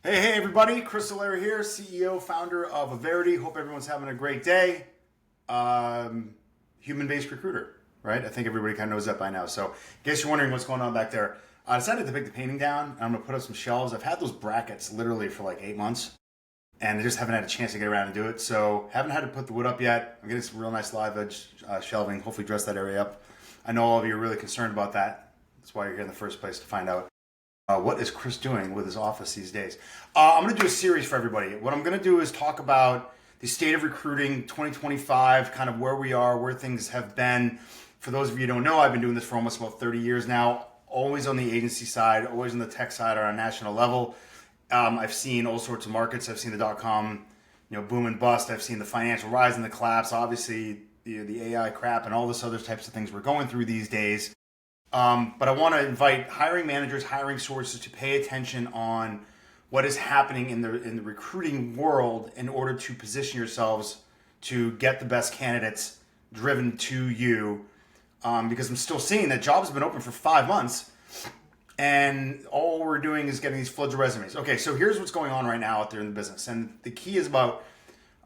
Hey everybody, Chris O'Leary here, CEO, founder of Verity. Hope everyone's having a great day. Human-based recruiter, right? I think everybody kind of knows that by now. So in case you're wondering what's going on back there, I decided to take the painting down. I'm going to put up some shelves. I've had those brackets literally for like 8 months and I just haven't had a chance to get around and do it. So haven't had to put the wood up yet. I'm getting some real nice live edge shelving, hopefully dress that area up. I know all of you are really concerned about that. That's why you're here in the first place, to find out. What is Chris doing with his office these days? I'm going to do a series for everybody. What I'm going to do is talk about the state of recruiting 2025, kind of where we are, where things have been. For those of you who don't know, I've been doing this for almost about 30 years now, always on the agency side, always on the tech side or on a national level. I've seen all sorts of markets. I've seen the dot-com boom and bust. I've seen the financial rise and the collapse, obviously the AI crap and all this other types of things we're going through these days. But I want to invite hiring managers, hiring sources to pay attention on what is happening in the recruiting world in order to position yourselves to get the best candidates driven to you. Because I'm still seeing that jobs have been open for 5 months and all we're doing is getting these floods of resumes. Okay, so here's what's going on right now out there in the business. And the key is about,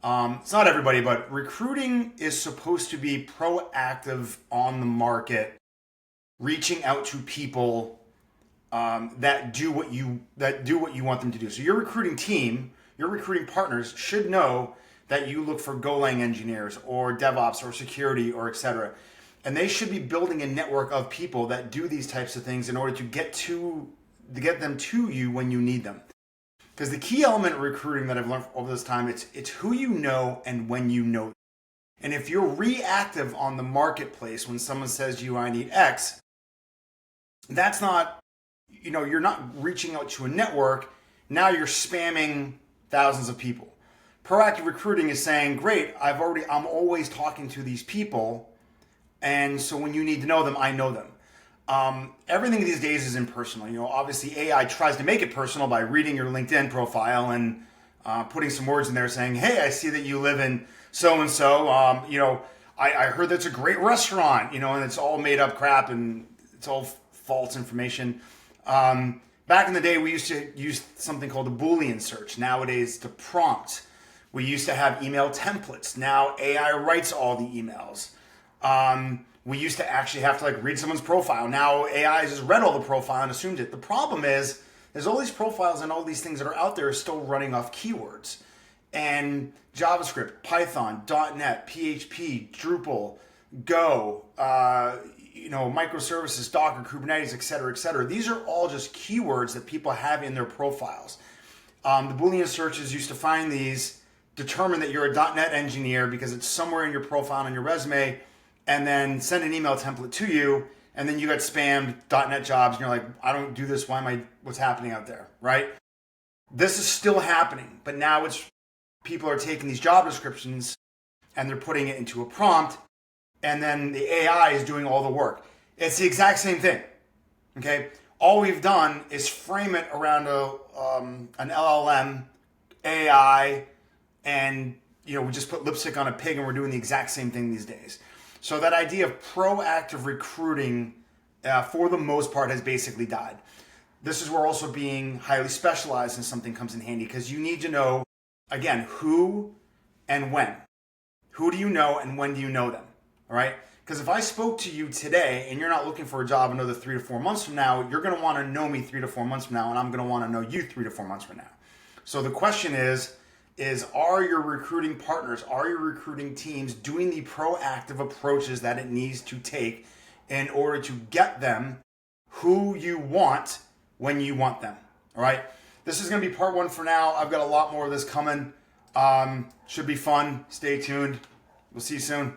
it's not everybody, but recruiting is supposed to be proactive on the market, reaching out to people that do what you want them to do. So your recruiting team, your recruiting partners should know that you look for Golang engineers or DevOps or security or etc. And they should be building a network of people that do these types of things in order to get them to you when you need them. Because the key element of recruiting that I've learned over this time, it's who you know and when you know. And if you're reactive on the marketplace when someone says to you, I need X, that's not, you're not reaching out to a network. Now you're spamming thousands of people. Proactive recruiting is saying, great, I'm always talking to these people. And so when you need to know them, I know them. Everything these days is impersonal. Obviously AI tries to make it personal by reading your LinkedIn profile and putting some words in there saying, hey, I see that you live in so-and-so. I heard that's a great restaurant, and it's all made up crap and it's all false information. Back in the day, we used to use something called a Boolean search. Nowadays, to prompt. We used to have email templates. Now AI writes all the emails. We used to actually have to read someone's profile. Now AI has just read all the profile and assumed it. The problem is, there's all these profiles and all these things that are out there are still running off keywords. And JavaScript, Python, .NET, PHP, Drupal, Go, microservices, Docker, Kubernetes, et cetera. These are all just keywords that people have in their profiles. The Boolean searches used to find these, determine that you're a .NET engineer because it's somewhere in your profile and your resume, and then send an email template to you, and then you got spammed .NET jobs, and you're like, I don't do this, what's happening out there, right? This is still happening, but now people are taking these job descriptions and they're putting it into a prompt, and then the AI is doing all the work. It's the exact same thing, okay? All we've done is frame it around an LLM, AI, and we just put lipstick on a pig and we're doing the exact same thing these days. So that idea of proactive recruiting, for the most part, has basically died. This is where also being highly specialized in something comes in handy, because you need to know, again, who and when. Who do you know and when do you know them? All right? Because if I spoke to you today and you're not looking for a job another 3 to 4 months from now, you're going to want to know me 3 to 4 months from now, and I'm going to want to know you 3 to 4 months from now. So the question is are your recruiting partners, are your recruiting teams doing the proactive approaches that it needs to take in order to get them who you want when you want them? All right? This is going to be part 1 for now. I've got a lot more of this coming. Should be fun. Stay tuned. We'll see you soon.